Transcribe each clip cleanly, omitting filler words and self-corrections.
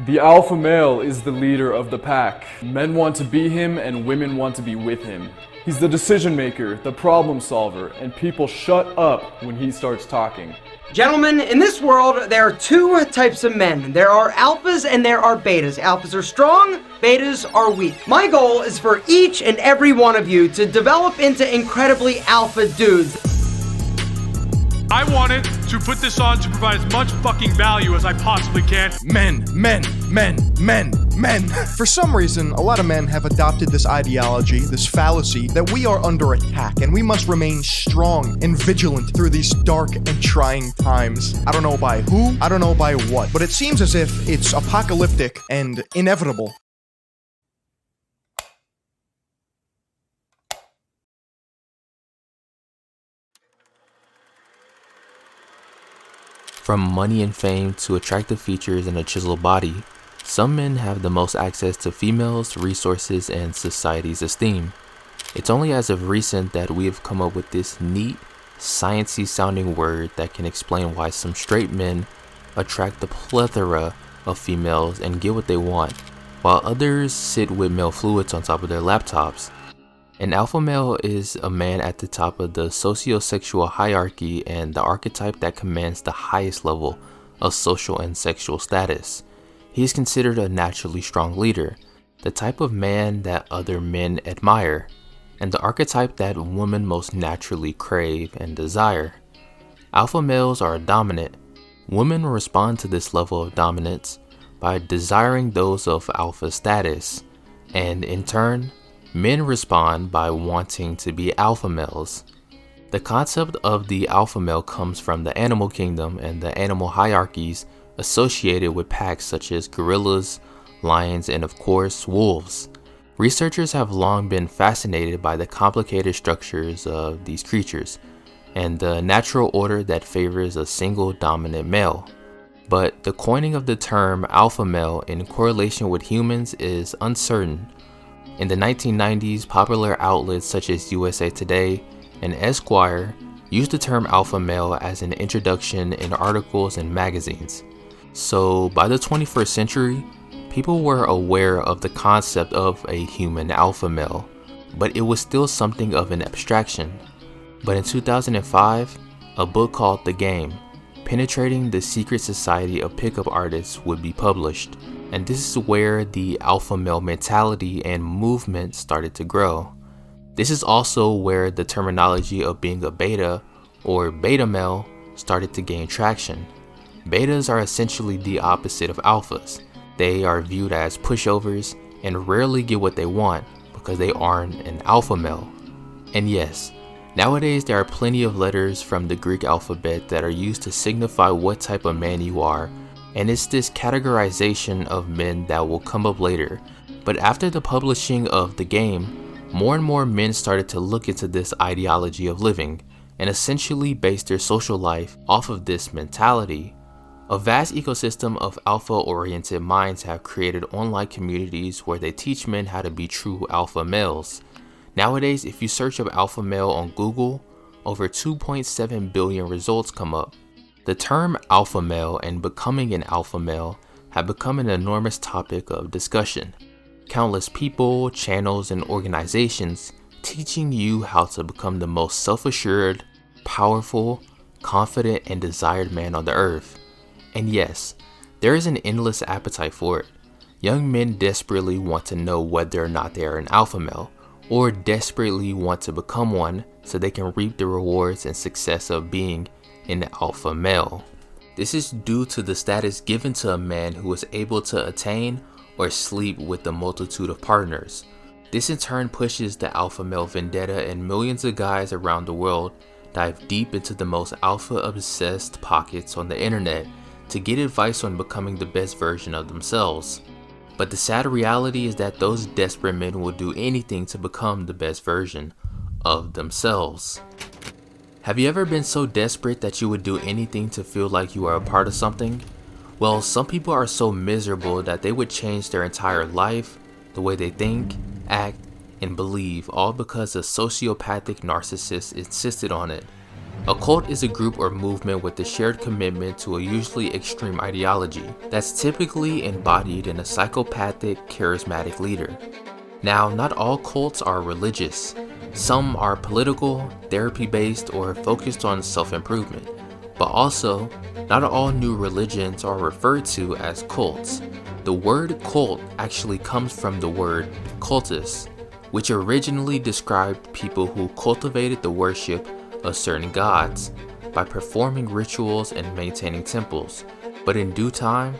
The alpha male is the leader of the pack. Men want to be him and women want to be with him. He's the decision maker, the problem solver, and people shut up when he starts talking. Gentlemen, in this world, there are two types of men. There are alphas and there are betas. Alphas are strong, betas are weak. My goal is for each and every one of you to develop into incredibly alpha dudes. I wanted to put this on to provide as much fucking value as I possibly can. Men. For some reason, a lot of men have adopted this ideology, this fallacy, that we are under attack and we must remain strong and vigilant through these dark and trying times. I don't know by who, I don't know by what, but it seems as if it's apocalyptic and inevitable. From money and fame to attractive features and a chiseled body, some men have the most access to females, resources, and society's esteem. It's only as of recent that we have come up with this neat, sciencey sounding word that can explain why some straight men attract the plethora of females and get what they want, while others sit with male fluids on top of their laptops. An alpha male is a man at the top of the sociosexual hierarchy and the archetype that commands the highest level of social and sexual status. He is considered a naturally strong leader, the type of man that other men admire, and the archetype that women most naturally crave and desire. Alpha males are dominant. Women respond to this level of dominance by desiring those of alpha status, and in turn, men respond by wanting to be alpha males. The concept of the alpha male comes from the animal kingdom and the animal hierarchies associated with packs such as gorillas, lions, and of course, wolves. Researchers have long been fascinated by the complicated structures of these creatures and the natural order that favors a single dominant male. But the coining of the term alpha male in correlation with humans is uncertain. In the 1990s, popular outlets such as USA Today and Esquire used the term alpha male as an introduction in articles and magazines. So by the 21st century, people were aware of the concept of a human alpha male, but it was still something of an abstraction. But in 2005, a book called The Game, Penetrating the Secret Society of Pickup Artists would be published. And this is where the alpha male mentality and movement started to grow. This is also where the terminology of being a beta or beta male started to gain traction. Betas are essentially the opposite of alphas. They are viewed as pushovers and rarely get what they want because they aren't an alpha male. And yes, nowadays there are plenty of letters from the Greek alphabet that are used to signify what type of man you are. And it's this categorization of men that will come up later. But after the publishing of The Game, more and more men started to look into this ideology of living and essentially base their social life off of this mentality. A vast ecosystem of alpha-oriented minds have created online communities where they teach men how to be true alpha males. Nowadays, if you search up alpha male on Google, over 2.7 billion results come up. The term alpha male and becoming an alpha male have become an enormous topic of discussion. Countless people, channels, and organizations teaching you how to become the most self-assured, powerful, confident, and desired man on the earth. And yes, there is an endless appetite for it. Young men desperately want to know whether or not they are an alpha male, or desperately want to become one so they can reap the rewards and success of being an alpha male. This is due to the status given to a man who is able to attain or sleep with a multitude of partners. This in turn pushes the alpha male vendetta, and millions of guys around the world dive deep into the most alpha obsessed pockets on the internet to get advice on becoming the best version of themselves. But the sad reality is that those desperate men will do anything to become the best version of themselves. Have you ever been so desperate that you would do anything to feel like you are a part of something? Well, some people are so miserable that they would change their entire life, the way they think, act, and believe, all because a sociopathic narcissist insisted on it. A cult is a group or movement with a shared commitment to a usually extreme ideology that's typically embodied in a psychopathic, charismatic leader. Now, not all cults are religious. Some are political, therapy-based, or focused on self-improvement. But also, not all new religions are referred to as cults. The word cult actually comes from the word cultus, which originally described people who cultivated the worship of certain gods by performing rituals and maintaining temples. But in due time,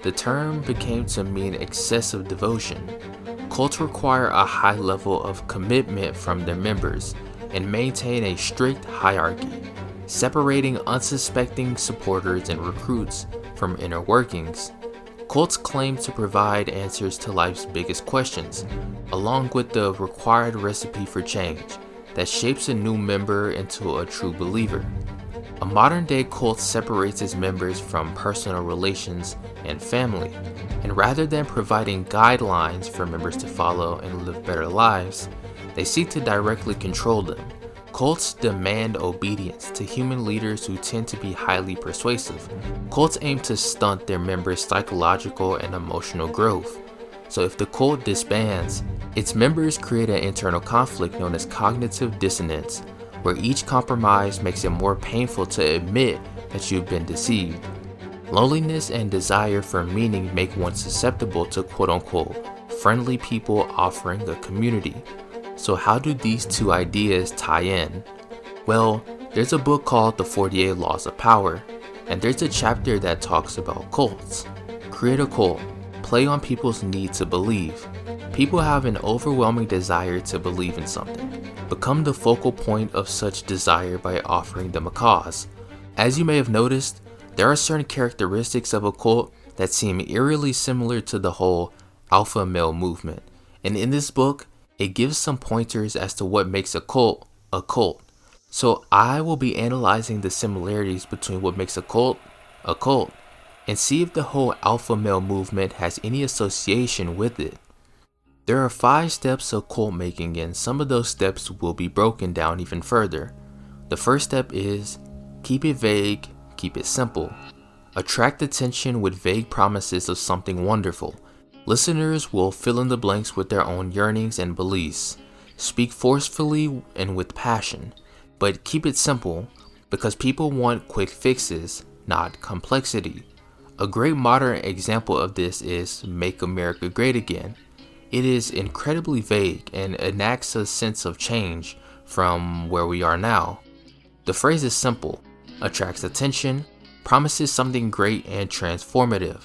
the term became to mean excessive devotion. Cults require a high level of commitment from their members and maintain a strict hierarchy, separating unsuspecting supporters and recruits from inner workings. Cults claim to provide answers to life's biggest questions, along with the required recipe for change that shapes a new member into a true believer. A modern-day cult separates its members from personal relations and family, and rather than providing guidelines for members to follow and live better lives, they seek to directly control them. Cults demand obedience to human leaders who tend to be highly persuasive. Cults aim to stunt their members' psychological and emotional growth. So if the cult disbands, its members create an internal conflict known as cognitive dissonance, where each compromise makes it more painful to admit that you've been deceived. Loneliness and desire for meaning make one susceptible to quote-unquote friendly people offering a community. So how do these two ideas tie in? Well, there's a book called The 48 Laws of Power, and there's a chapter that talks about cults. Create a cult. Play on people's need to believe. People have an overwhelming desire to believe in something. Become the focal point of such desire by offering them a cause. As you may have noticed, there are certain characteristics of a cult that seem eerily similar to the whole alpha male movement. And in this book, it gives some pointers as to what makes a cult a cult. So I will be analyzing the similarities between what makes a cult, and see if the whole alpha male movement has any association with it. There are 5 steps of cult making, and some of those steps will be broken down even further. The first step is keep it vague, keep it simple. Attract attention with vague promises of something wonderful. Listeners will fill in the blanks with their own yearnings and beliefs. Speak forcefully and with passion, but keep it simple because people want quick fixes, not complexity. A great modern example of this is Make America Great Again. It is incredibly vague and enacts a sense of change from where we are now. The phrase is simple, attracts attention, promises something great and transformative,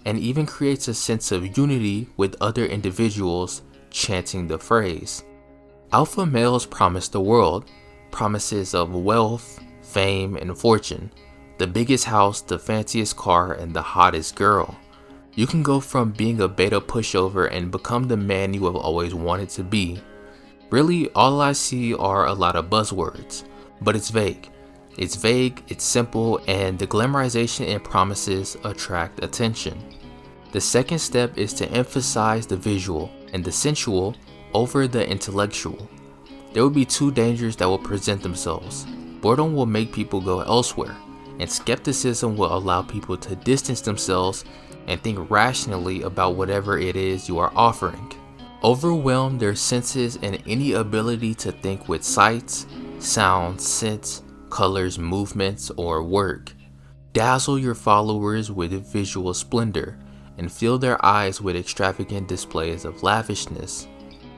and even creates a sense of unity with other individuals chanting the phrase. Alpha males promise the world, promises of wealth, fame, and fortune, the biggest house, the fanciest car, and the hottest girl. You can go from being a beta pushover and become the man you have always wanted to be. Really, all I see are a lot of buzzwords, but it's vague. It's vague, it's simple, and the glamorization and promises attract attention. The second step is to emphasize the visual and the sensual over the intellectual. There will be 2 dangers that will present themselves. Boredom will make people go elsewhere, and skepticism will allow people to distance themselves and think rationally about whatever it is you are offering. Overwhelm their senses and any ability to think with sights, sounds, scents, colors, movements, or work. Dazzle your followers with visual splendor and fill their eyes with extravagant displays of lavishness.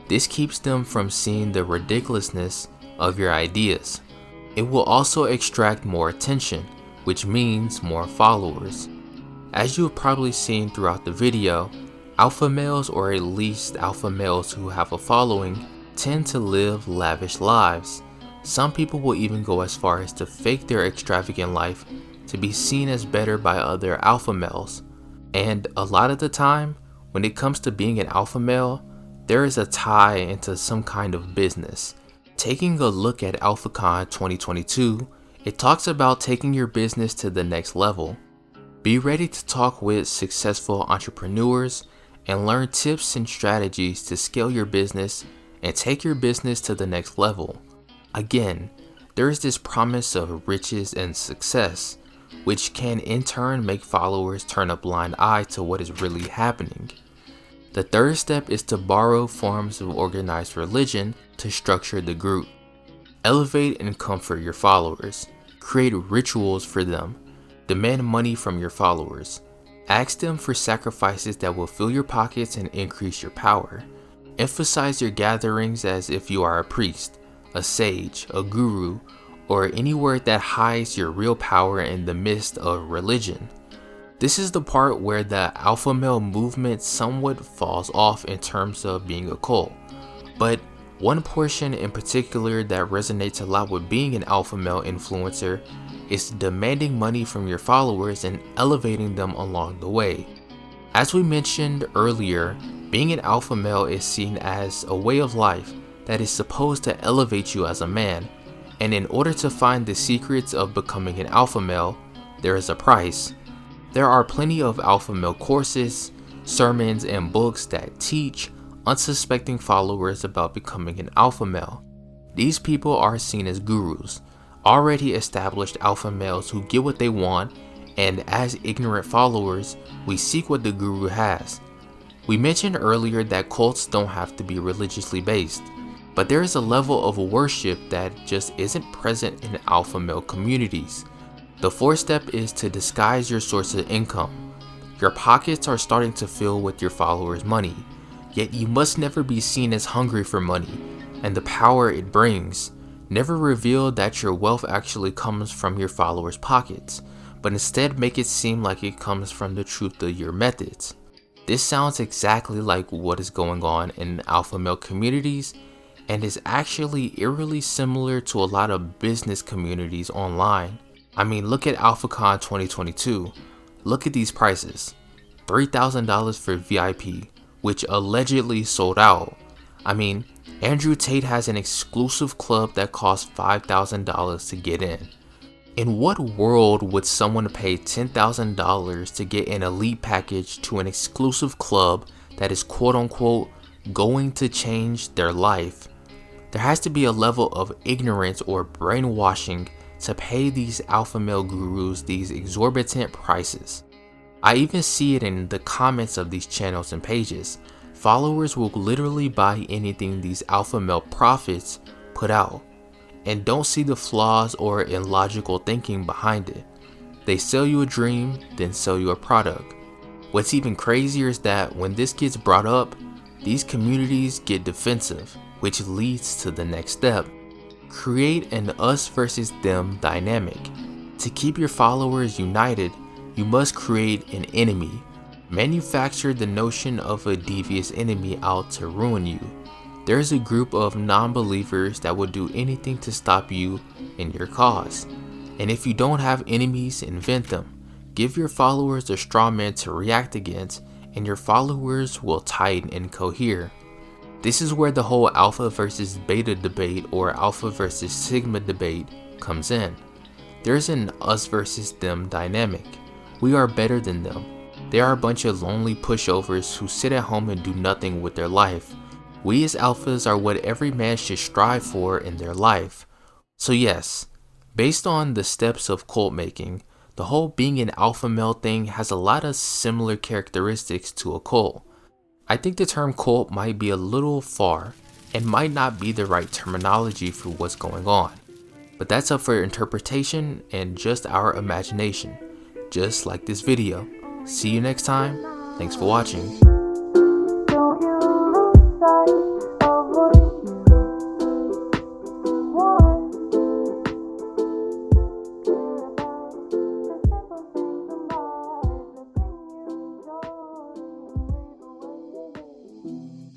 This keeps them from seeing the ridiculousness of your ideas. It will also extract more attention, which means more followers. As you have probably seen throughout the video, alpha males, or at least alpha males who have a following, tend to live lavish lives. Some people will even go as far as to fake their extravagant life to be seen as better by other alpha males. And a lot of the time, when it comes to being an alpha male, there is a tie into some kind of business. Taking a look at AlphaCon 2022, it talks about taking your business to the next level. Be ready to talk with successful entrepreneurs and learn tips and strategies to scale your business and take your business to the next level. Again, there is this promise of riches and success, which can in turn make followers turn a blind eye to what is really happening. The third step is to borrow forms of organized religion to structure the group. Elevate and comfort your followers. Create rituals for them. Demand money from your followers. Ask them for sacrifices that will fill your pockets and increase your power. Emphasize your gatherings as if you are a priest, a sage, a guru, or any word that hides your real power in the midst of religion. This is the part where the alpha male movement somewhat falls off in terms of being a cult. But one portion in particular that resonates a lot with being an alpha male influencer is demanding money from your followers and elevating them along the way. As we mentioned earlier, being an alpha male is seen as a way of life that is supposed to elevate you as a man, and in order to find the secrets of becoming an alpha male, there is a price. There are plenty of alpha male courses, sermons, and books that teach unsuspecting followers about becoming an alpha male. These people are seen as gurus, already established alpha males who get what they want, and as ignorant followers, we seek what the guru has. We mentioned earlier that cults don't have to be religiously based, but there is a level of worship that just isn't present in alpha male communities. The fourth step is to disguise your source of income. Your pockets are starting to fill with your followers' money, yet you must never be seen as hungry for money and the power it brings. Never reveal that your wealth actually comes from your followers' pockets, but instead make it seem like it comes from the truth of your methods. This sounds exactly like what is going on in alpha male communities, and is actually eerily similar to a lot of business communities online. I mean, look at AlphaCon 2022. Look at these prices. $3,000 for VIP, which allegedly sold out. I mean, Andrew Tate has an exclusive club that costs $5,000 to get in. In what world would someone pay $10,000 to get an elite package to an exclusive club that is quote unquote going to change their life? There has to be a level of ignorance or brainwashing to pay these alpha male gurus these exorbitant prices. I even see it in the comments of these channels and pages. Followers will literally buy anything these alpha male prophets put out, and don't see the flaws or illogical thinking behind it. They sell you a dream, then sell you a product. What's even crazier is that when this gets brought up, these communities get defensive, which leads to the next step. Create an us versus them dynamic. To keep your followers united, you must create an enemy. Manufacture the notion of a devious enemy out to ruin you. There's a group of non-believers that will do anything to stop you in your cause. And if you don't have enemies, invent them. Give your followers a straw man to react against, and your followers will tighten and cohere. This is where the whole alpha versus beta debate or alpha versus sigma debate comes in. There's an us versus them dynamic. We are better than them. They are a bunch of lonely pushovers who sit at home and do nothing with their life. We as alphas are what every man should strive for in their life. So yes, based on the steps of cult making, the whole being an alpha male thing has a lot of similar characteristics to a cult. I think the term cult might be a little far and might not be the right terminology for what's going on. But that's up for interpretation and just our imagination, just like this video. See you next time. Thanks for watching.